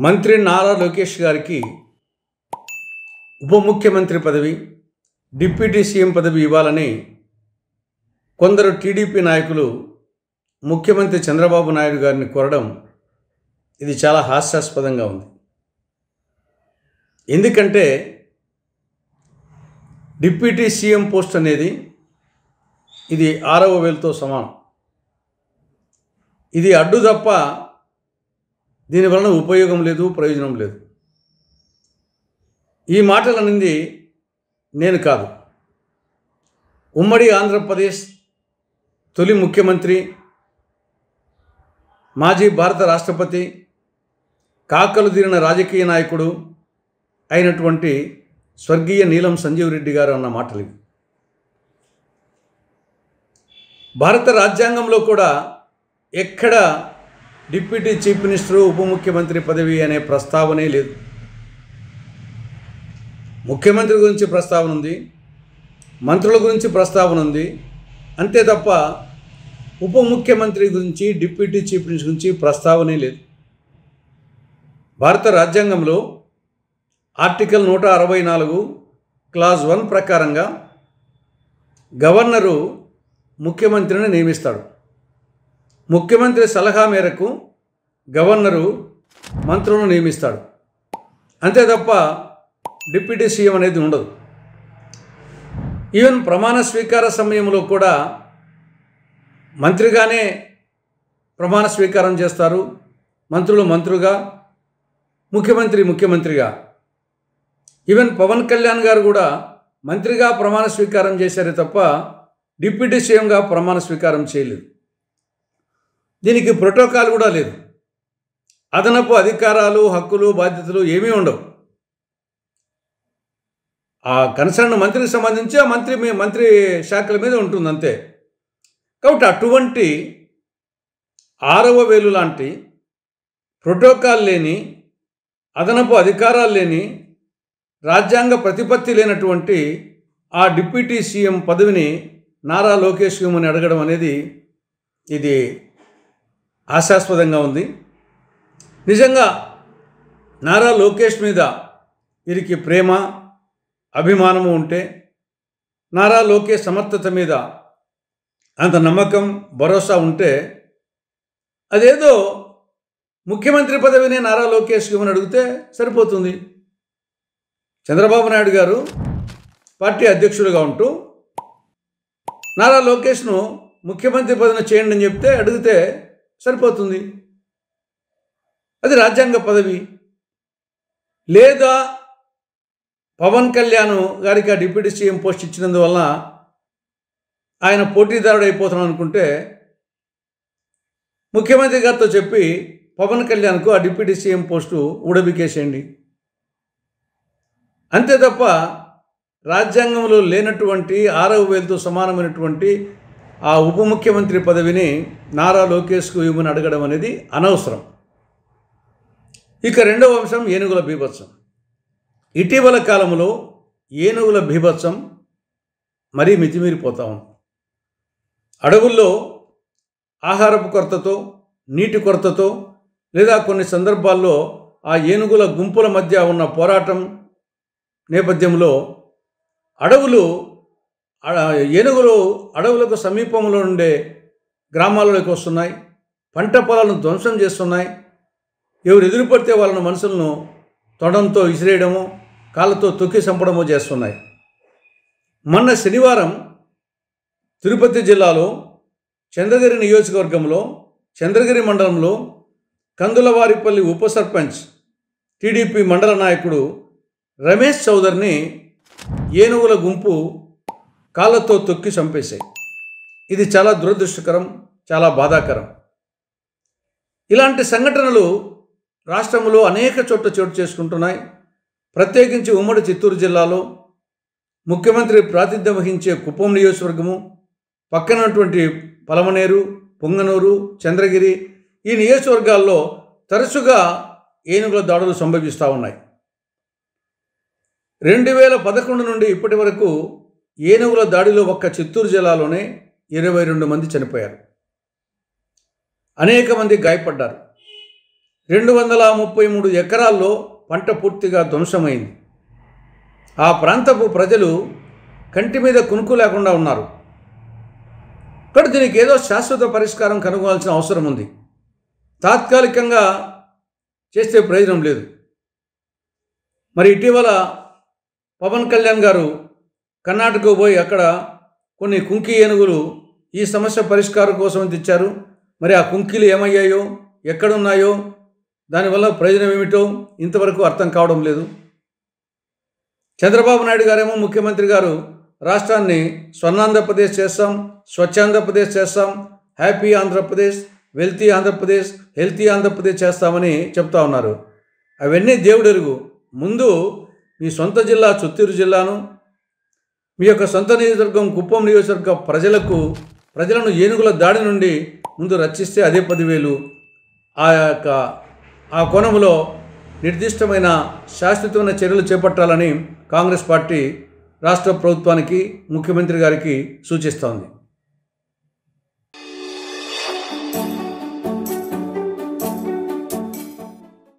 మంత్రి నారా లోకేష్ గారికి ఉప ముఖ్యమంత్రి పదవి, డిప్యూటీ సీఎం పదవి ఇవ్వాలని కొందరు టీడీపీ నాయకులు ముఖ్యమంత్రి చంద్రబాబు నాయుడు గారిని కోరడం ఇది చాలా హాస్యాస్పదంగా ఉంది. ఎందుకంటే డిప్యూటీ సీఎం పోస్ట్ అనేది ఇది 6వ వేలుతో సమానం. ఇది అడ్డు తప్ప దీనివలన ఉపయోగం లేదు, ప్రయోజనం లేదు. ఈ మాటలు అనింది నేను కాదు. ఉమ్మడి ఆంధ్రప్రదేశ్ తొలి ముఖ్యమంత్రి, మాజీ భారత రాష్ట్రపతి, కాకలు తీరిన రాజకీయ నాయకుడు అయినటువంటి స్వర్గీయ నీలం సంజీవ్ రెడ్డి గారు అన్న మాటలు. భారత రాజ్యాంగంలో కూడా ఎక్కడ డిప్యూటీ చీఫ్ మినిస్టరు, ఉప ముఖ్యమంత్రి పదవి అనే ప్రస్తావనే లేదు. ముఖ్యమంత్రి గురించి ప్రస్తావన ఉంది, మంత్రుల గురించి ప్రస్తావన ఉంది, అంతే తప్ప ఉప ముఖ్యమంత్రి గురించి, డిప్యూటీ చీఫ్ మినిస్టర్ గురించి ప్రస్తావనే లేదు. భారత రాజ్యాంగంలో ఆర్టికల్ 164 క్లాజ్ 1 ప్రకారంగా గవర్నరు ముఖ్యమంత్రిని నియమిస్తాడు. ముఖ్యమంత్రి సలహా మేరకు గవర్నరు మంత్రులను నియమిస్తాడు. అంతే తప్ప డిప్యూటీ సీఎం అనేది ఉండదు. ఈవెన్ ప్రమాణ స్వీకార సమయంలో కూడా మంత్రిగానే ప్రమాణ స్వీకారం చేస్తారు. మంత్రులు మంత్రులుగా, ముఖ్యమంత్రి ముఖ్యమంత్రిగా. ఈవెన్ పవన్ కళ్యాణ్ గారు కూడా మంత్రిగా ప్రమాణ స్వీకారం చేశారే తప్ప డిప్యూటీ సీఎంగా ప్రమాణ స్వీకారం చేయలేదు. దీనికి ప్రోటోకాల్ కూడా లేదు. అదనపు అధికారాలు, హక్కులు, బాధ్యతలు ఏమీ ఉండవు. ఆ కన్సర్న్ మంత్రికి సంబంధించి ఆ మంత్రి శాఖల మీద ఉంటుంది అంతే. కాబట్టి అటువంటి 6వ వేలు లాంటి ప్రోటోకాల్ లేని, అదనపు అధికారాలు లేని, రాజ్యాంగ ప్రతిపత్తి లేనటువంటి ఆ డిప్యూటీ సీఎం పదవిని నారా లోకేష్ ఇవ్వమని అడగడం అనేది ఇది హాస్యాస్పదంగా ఉంది. నిజంగా నారా లోకేష్ మీద వీరికి ప్రేమ, అభిమానము ఉంటే, నారా లోకేష్ సమర్థత మీద అంత నమ్మకం, భరోసా ఉంటే, అదేదో ముఖ్యమంత్రి పదవిని నారా లోకేష్ ఇవ్వమని అడిగితే సరిపోతుంది. చంద్రబాబు నాయుడు గారు పార్టీ అధ్యక్షుడిగా ఉంటూ నారా లోకేష్ను ముఖ్యమంత్రి పదవిని చేయండి అని చెప్తే, అడిగితే సరిపోతుంది. అది రాజ్యాంగ పదవి. లేదా పవన్ కళ్యాణ్ గారికి ఆ డిప్యూటీ సీఎం పోస్ట్ ఇచ్చినందువల్ల ఆయన పోటీదారుడు అయిపోతున్నాం అనుకుంటే ముఖ్యమంత్రి గారితో చెప్పి పవన్ కళ్యాణ్కు ఆ డిప్యూటీ సీఎం పోస్టు ఊడబికేసేయండి. అంతే తప్ప రాజ్యాంగంలో లేనటువంటి 6వ వేలుతో సమానమైనటువంటి ఆ ఉప ముఖ్యమంత్రి పదవిని నారా లోకేష్కు ఇవ్వమని అడగడం అనేది అనవసరం. ఇక రెండవ అంశం ఏనుగుల బీభత్సం. ఇటీవల కాలంలో ఏనుగుల బీభత్సం మరీ మితిమీరిపోతా ఉంది. అడవుల్లో ఆహారపు కొరతతో, నీటి కొరతతో, లేదా కొన్ని సందర్భాల్లో ఆ ఏనుగుల గుంపుల మధ్య ఉన్న పోరాటం నేపథ్యంలో ఏనుగులు అడవులకు సమీపంలో ఉండే గ్రామాలలోకి వస్తున్నాయి, పంట పొలాలను ధ్వంసం చేస్తున్నాయి. ఎవరు ఎదురుపడితే వాళ్ళను మనుషులను తొడంతో విసిరేయడము, కాళ్ళతో తొక్కి చంపడము చేస్తున్నాయి. మొన్న శనివారం తిరుపతి జిల్లాలో చంద్రగిరి నియోజకవర్గంలో, చంద్రగిరి మండలంలో కందులవారిపల్లి ఉప సర్పంచ్, టీడీపీ మండల నాయకుడు రమేష్ చౌదరిని ఏనుగుల గుంపు కాళ్ళతో తొక్కి చంపేశాయి. ఇది చాలా దురదృష్టకరం, చాలా బాధాకరం. ఇలాంటి సంఘటనలు రాష్ట్రంలో అనేక చోట్ల చోటు చేసుకుంటున్నాయి. ప్రత్యేకించి ఉమ్మడి చిత్తూరు జిల్లాలో ముఖ్యమంత్రి ప్రాతినిధ్యం వహించే కుప్పం నియోజకవర్గము, పక్కనటువంటి పలమనేరు, పొంగనూరు, చంద్రగిరి, ఈ నియోజకవర్గాల్లో తరచుగా ఏనుగుల దాడులు సంభవిస్తూ ఉన్నాయి. 2011 నుండి ఇప్పటి వరకు ఏనుగుల దాడిలో ఒక్క చిత్తూరు జిల్లాలోనే 22 మంది చనిపోయారు, అనేక మంది గాయపడ్డారు. 233 ఎకరాల్లో పంట పూర్తిగా ధ్వంసమైంది. ఆ ప్రాంతపు ప్రజలు కంటి మీద కునుకు లేకుండా ఉన్నారు. కాబట్టి దీనికి ఏదో శాశ్వత పరిష్కారం కనుగొనాల్సిన అవసరం ఉంది. తాత్కాలికంగా చేస్తే ప్రయోజనం లేదు. మరి ఇటీవల పవన్ కళ్యాణ్ గారు కర్ణాటకకు పోయి అక్కడ కొన్ని కుంకి ఏనుగులు ఈ సమస్య పరిష్కారం కోసం తెచ్చారు. మరి ఆ కుంకీలు ఏమయ్యాయో, ఎక్కడున్నాయో, దానివల్ల ప్రయోజనం ఏమిటో ఇంతవరకు అర్థం కావడం లేదు. చంద్రబాబు నాయుడు గారేమో ముఖ్యమంత్రి గారు రాష్ట్రాన్ని స్వర్ణాంధ్రప్రదేశ్ చేస్తాం, స్వచ్ఛాంధ్రప్రదేశ్ చేస్తాం, happy Andhra Pradesh, wealthy Andhra Pradesh, healthy Andhra Pradesh చేస్తామని చెప్తా ఉన్నారు. అవన్నీ దేవుడెరుగు. ముందు మీ సొంత జిల్లా చిత్తూరు జిల్లాను, మీ యొక్క సొంత నియోజకవర్గం కుప్పం నియోజకవర్గ ప్రజలను ఏనుగుల దాడి నుండి ముందు రక్షిస్తే అదే 10,000. ఆ కోణంలో నిర్దిష్టమైన శాశ్వతమైన చర్యలు చేపట్టాలని కాంగ్రెస్ పార్టీ రాష్ట్ర ప్రభుత్వానికి, ముఖ్యమంత్రి గారికి సూచిస్తోంది.